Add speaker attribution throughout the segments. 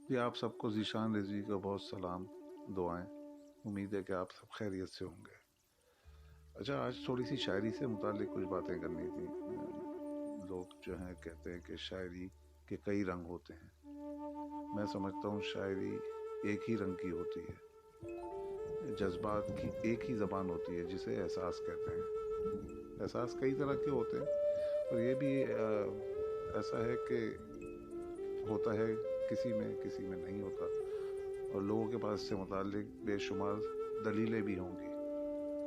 Speaker 1: जी, आप सबको ज़ीशान रिज़वी का बहुत सलाम, दुआएं। उम्मीद है कि आप सब खैरियत से होंगे। अच्छा, आज थोड़ी सी शायरी से मुताल्लिक़ कुछ बातें करनी थी। लोग जो हैं कहते हैं कि शायरी के कई रंग होते हैं। मैं समझता हूँ शायरी एक ही रंग की होती है। जज्बात की एक ही ज़बान होती है जिसे एहसास कहते हैं। एहसास कई तरह के होते हैं और ये भी ऐसा है कि होता है किसी में नहीं होता, और लोगों के पास इससे मुताल्लिक़ बेशुमार दलीलें भी होंगी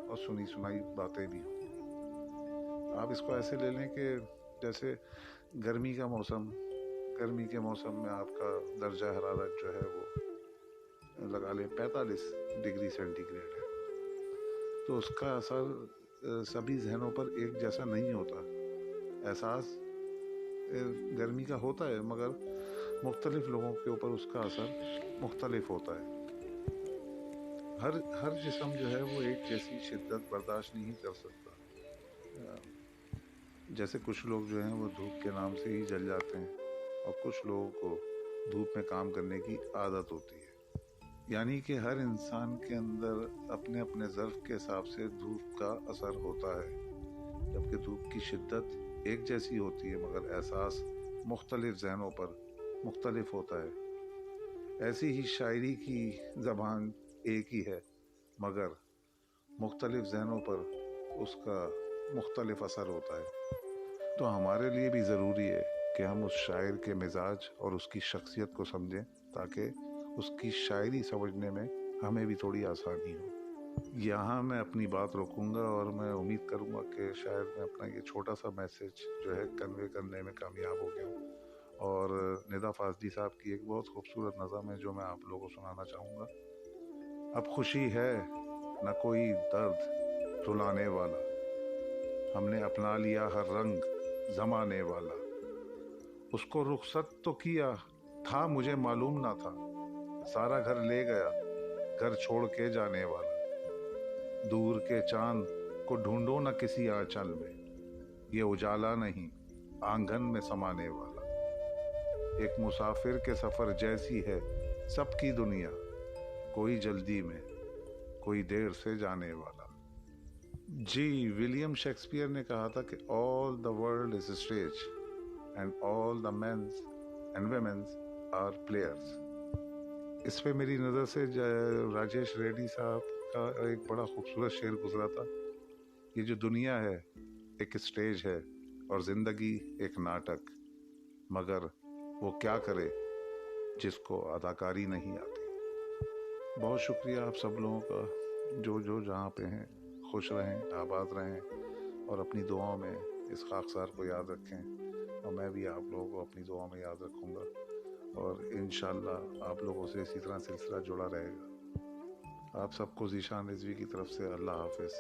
Speaker 1: और सुनी सुनाई बातें भी होंगी। आप इसको ऐसे ले लें कि जैसे गर्मी का मौसम, गर्मी के मौसम में आपका दर्जा हरारत जो है वो लगा लें 45 डिग्री सेंटीग्रेड है, तो उसका असर सभी जहनों पर एक जैसा नहीं होता। एहसास गर्मी का होता है, मगर मुख्तलिफ लोगों के ऊपर उसका असर मुख्तलिफ होता है। हर जिस्म जो है वो एक जैसी शिद्दत बर्दाश्त नहीं कर सकता। जैसे कुछ लोग जो हैं वो धूप के नाम से ही जल जाते हैं, और कुछ लोगों को धूप में काम करने की आदत होती है। यानी कि हर इंसान के अंदर अपने अपने ज़र्फ़ के हिसाब से धूप का असर होता है, जबकि धूप की शिद्दत एक जैसी होती है मगर एहसास मुख्तलिफ ज़हनों पर मुख्तलिफ होता है। ऐसी ही शायरी की ज़बान एक ही है, मगर मुख्तलिफ ज़हनों पर उसका मुख्तलिफ असर होता है। तो हमारे लिए भी ज़रूरी है कि हम उस शायर के मिजाज और उसकी शख्सियत को समझें, ताकि उसकी शायरी समझने में हमें भी थोड़ी आसानी हो। यहाँ मैं अपनी बात रोकूंगा और मैं उम्मीद करूँगा कि शायद मैं अपना ये छोटा सा मैसेज जो है कन्वे करने में कामयाब हो गया हूँ। और निदा फाजली साहब की एक बहुत खूबसूरत नज़म है जो मैं आप लोगों को सुनाना चाहूँगा। अब खुशी है न कोई दर्द रुलाने वाला, हमने अपना लिया हर रंग ज़माने वाला। उसको रुखसत तो किया था मुझे मालूम ना था, सारा घर ले गया घर छोड़ के जाने वाला। दूर के चांद को ढूंढो न किसी आंचल में, ये उजाला नहीं आंगन में समाने वाला। एक मुसाफिर के सफ़र जैसी है सबकी दुनिया, कोई जल्दी में कोई देर से जाने वाला। जी, विलियम शेक्सपियर ने कहा था कि all the world is stage and all the mens and womens are players. इस पे मेरी नज़र से राजेश रेड्डी साहब का एक बड़ा खूबसूरत शेर गुजरा था। ये जो दुनिया है एक स्टेज है और ज़िंदगी एक नाटक, मगर वो क्या करे जिसको अदाकारी नहीं आती। बहुत शुक्रिया आप सब लोगों का, जो जहाँ पे हैं खुश रहें, आबाद रहें और अपनी दुआओं में इस खाकसार को याद रखें, और मैं भी आप लोगों को अपनी दुआओं में याद रखूँगा, और इंशाअल्लाह आप लोगों से इसी तरह सिलसिला जुड़ा रहेगा। आप सबको ज़ीशान रिज़वी की तरफ से अल्लाह हाफ़िज़।